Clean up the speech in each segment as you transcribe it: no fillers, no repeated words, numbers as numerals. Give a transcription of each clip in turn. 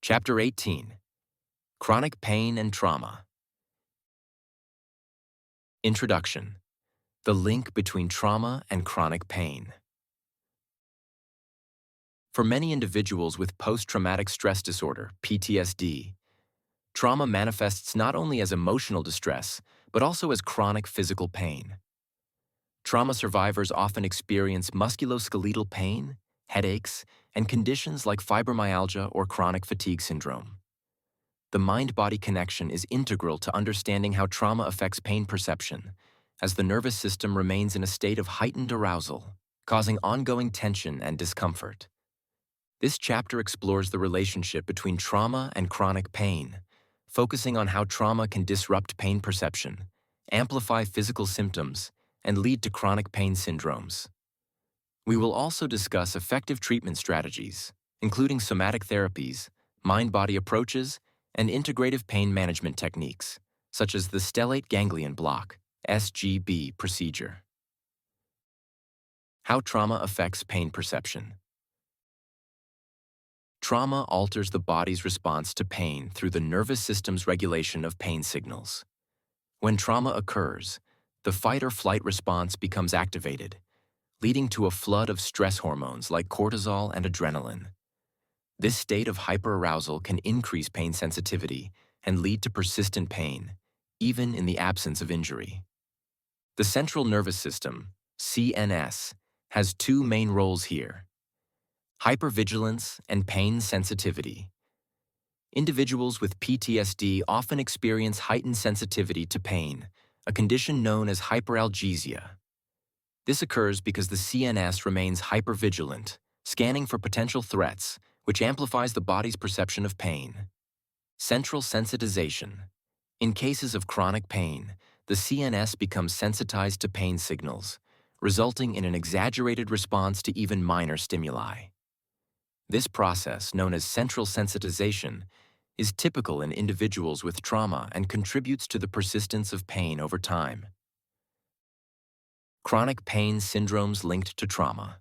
Chapter 18: Chronic Pain and Trauma. Introduction: The link between trauma and chronic pain. For many individuals with post-traumatic stress disorder, PTSD, trauma manifests not only as emotional distress, but also as chronic physical pain. Trauma survivors often experience musculoskeletal pain, headaches, and conditions like fibromyalgia or chronic fatigue syndrome. The mind-body connection is integral to understanding how trauma affects pain perception, as the nervous system remains in a state of heightened arousal, causing ongoing tension and discomfort. This chapter explores the relationship between trauma and chronic pain, focusing on how trauma can disrupt pain perception, amplify physical symptoms, and lead to chronic pain syndromes. We will also discuss effective treatment strategies, including somatic therapies, mind-body approaches, and integrative pain management techniques, such as the stellate ganglion block, SGB procedure. How trauma affects pain perception. Trauma alters the body's response to pain through the nervous system's regulation of pain signals. When trauma occurs, the fight or flight response becomes activated, leading to a flood of stress hormones like cortisol and adrenaline. This state of hyperarousal can increase pain sensitivity and lead to persistent pain, even in the absence of injury. The central nervous system, CNS, has two main roles here: hypervigilance and pain sensitivity. Individuals with PTSD often experience heightened sensitivity to pain, a condition known as hyperalgesia. This occurs because the CNS remains hypervigilant, scanning for potential threats, which amplifies the body's perception of pain. Central sensitization. In cases of chronic pain, the CNS becomes sensitized to pain signals, resulting in an exaggerated response to even minor stimuli. This process, known as central sensitization, is typical in individuals with trauma and contributes to the persistence of pain over time. Chronic pain syndromes linked to trauma.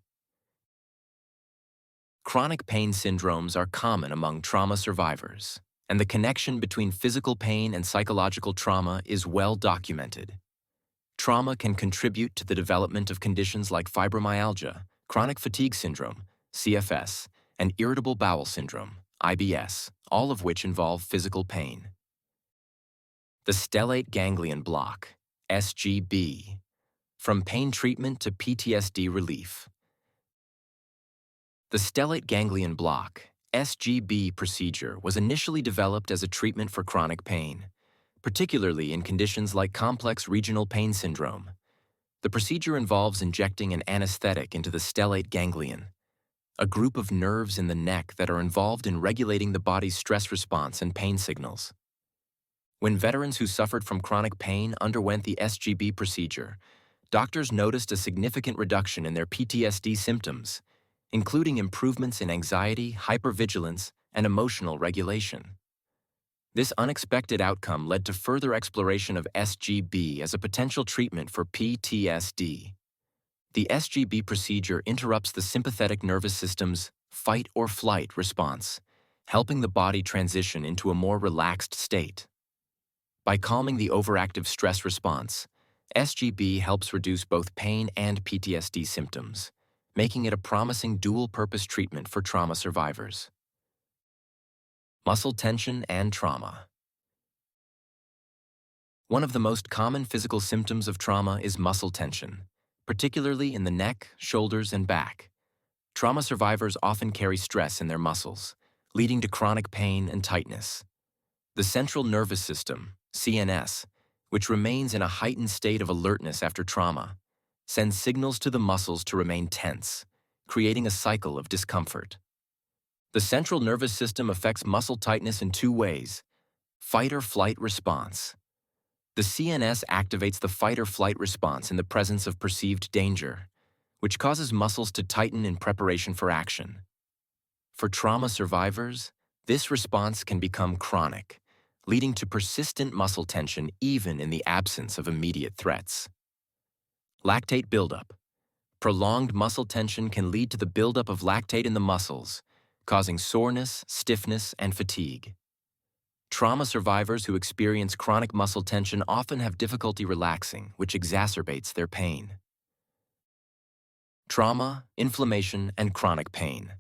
Chronic pain syndromes are common among trauma survivors, and the connection between physical pain and psychological trauma is well documented. Trauma can contribute to the development of conditions like fibromyalgia, chronic fatigue syndrome, CFS, and irritable bowel syndrome, IBS, all of which involve physical pain. The stellate ganglion block, SGB, from pain treatment to PTSD relief. The stellate ganglion block, SGB procedure was initially developed as a treatment for chronic pain, particularly in conditions like complex regional pain syndrome. The procedure involves injecting an anesthetic into the stellate ganglion, a group of nerves in the neck that are involved in regulating the body's stress response and pain signals. When veterans who suffered from chronic pain underwent the SGB procedure, doctors noticed a significant reduction in their PTSD symptoms, including improvements in anxiety, hypervigilance, and emotional regulation. This unexpected outcome led to further exploration of SGB as a potential treatment for PTSD. The SGB procedure interrupts the sympathetic nervous system's fight or flight response, helping the body transition into a more relaxed state. By calming the overactive stress response, SGB helps reduce both pain and PTSD symptoms, making it a promising dual-purpose treatment for trauma survivors. Muscle tension and trauma. One of the most common physical symptoms of trauma is muscle tension, particularly in the neck, shoulders, and back. Trauma survivors often carry stress in their muscles, leading to chronic pain and tightness. The central nervous system, CNS, which remains in a heightened state of alertness after trauma, sends signals to the muscles to remain tense, creating a cycle of discomfort. The central nervous system affects muscle tightness in two ways: fight or flight response. The CNS activates the fight or flight response in the presence of perceived danger, which causes muscles to tighten in preparation for action. For trauma survivors, this response can become chronic, leading to persistent muscle tension even in the absence of immediate threats. Lactate buildup. Prolonged muscle tension can lead to the buildup of lactate in the muscles, causing soreness, stiffness, and fatigue. Trauma survivors who experience chronic muscle tension often have difficulty relaxing, which exacerbates their pain. Trauma, inflammation, and chronic pain.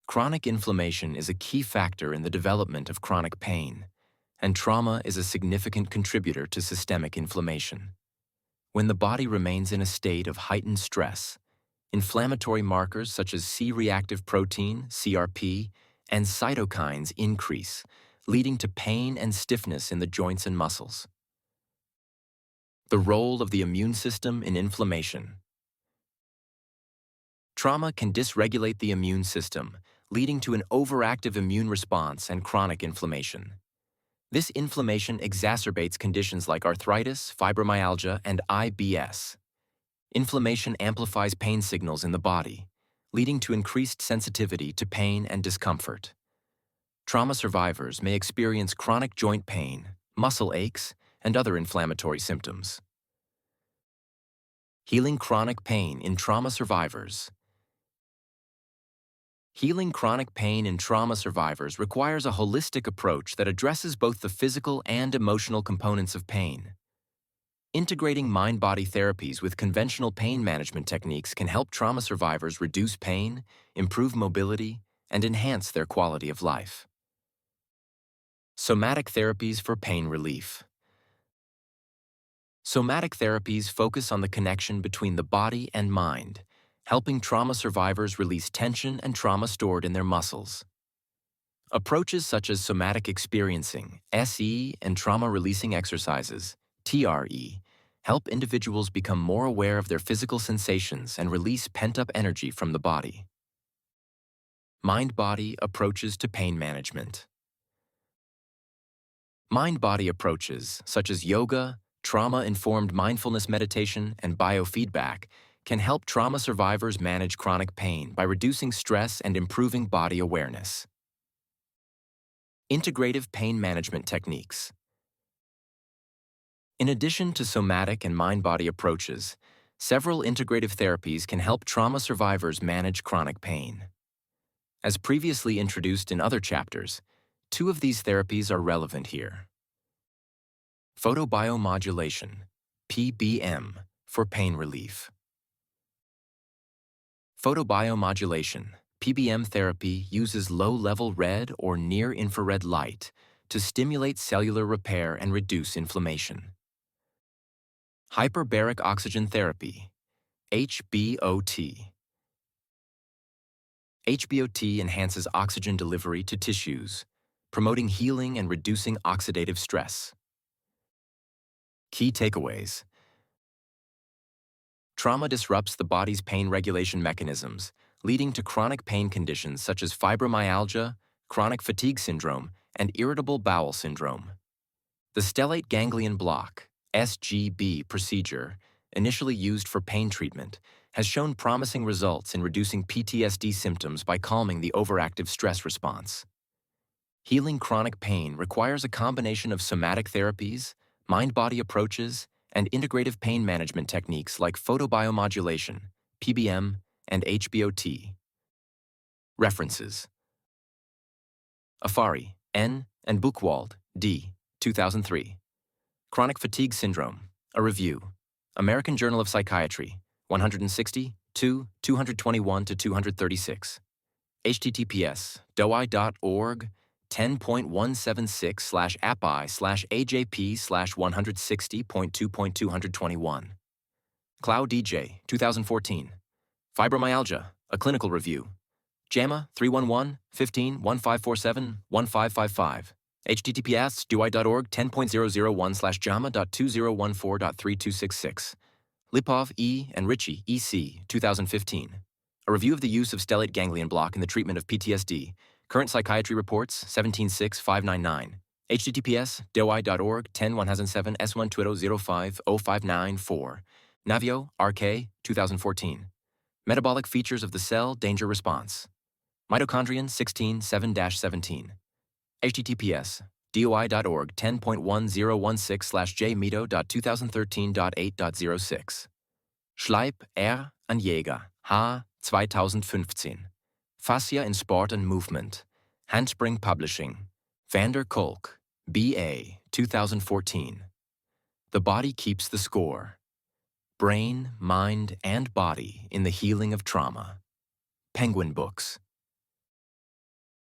Chronic inflammation is a key factor in the development of chronic pain, and trauma is a significant contributor to systemic inflammation. When the body remains in a state of heightened stress, inflammatory markers such as C-reactive protein, CRP, and cytokines increase, leading to pain and stiffness in the joints and muscles. The role of the immune system in inflammation. Trauma can dysregulate the immune system, leading to an overactive immune response and chronic inflammation. This inflammation exacerbates conditions like arthritis, fibromyalgia, and IBS. Inflammation amplifies pain signals in the body, leading to increased sensitivity to pain and discomfort. Trauma survivors may experience chronic joint pain, muscle aches, and other inflammatory symptoms. Healing chronic pain in trauma survivors. Healing chronic pain in trauma survivors requires a holistic approach that addresses both the physical and emotional components of pain. Integrating mind-body therapies with conventional pain management techniques can help trauma survivors reduce pain, improve mobility, and enhance their quality of life. Somatic therapies for pain relief. Somatic therapies focus on the connection between the body and mind, helping trauma survivors release tension and trauma stored in their muscles. Approaches such as somatic experiencing, SE, and trauma-releasing exercises, TRE, help individuals become more aware of their physical sensations and release pent-up energy from the body. Mind-body approaches to pain management. Mind-body approaches, such as yoga, trauma-informed mindfulness meditation, and biofeedback, can help trauma survivors manage chronic pain by reducing stress and improving body awareness. Integrative pain management techniques. In addition to somatic and mind-body approaches, several integrative therapies can help trauma survivors manage chronic pain. As previously introduced in other chapters, two of these therapies are relevant here. Photobiomodulation, PBM, for pain relief. Photobiomodulation, PBM therapy uses low-level red or near-infrared light to stimulate cellular repair and reduce inflammation. Hyperbaric oxygen therapy, HBOT. HBOT enhances oxygen delivery to tissues, promoting healing and reducing oxidative stress. Key takeaways. Trauma disrupts the body's pain regulation mechanisms, leading to chronic pain conditions such as fibromyalgia, chronic fatigue syndrome, and irritable bowel syndrome. The stellate ganglion block, SGB procedure, initially used for pain treatment, has shown promising results in reducing PTSD symptoms by calming the overactive stress response. Healing chronic pain requires a combination of somatic therapies, mind-body approaches, and integrative pain management techniques like photobiomodulation, PBM, and HBOT. References. Afari, N., and Buchwald, D., 2003. Chronic Fatigue Syndrome, A Review. American Journal of Psychiatry, 160, 221-236. https doai.org 10.176/appi/AJP/160.2.221. Cloud DJ, 2014. Fibromyalgia, A Clinical Review. JAMA 311-15-1547-1555. https doai.org 10.001/JAMA.2014.3266. Lipov, E., and Ritchie, E.C., 2015. A Review of the Use of Stellate Ganglion Block in the Treatment of PTSD. Current Psychiatry Reports, 17.6.599. https doai.org 10.107 S12005-059-4. Navio, R.K., 2014. Metabolic Features of the Cell Danger Response. Mitochondrial 16.7-17. https doi.org 10.1016/jmito.2013.8.06. Schleip, R. an Jäger, H. 2015. Fascia in Sport and Movement, Handspring Publishing, Vander Kolk, B.A., 2014. The Body Keeps the Score. Brain, Mind, and Body in the Healing of Trauma. Penguin Books.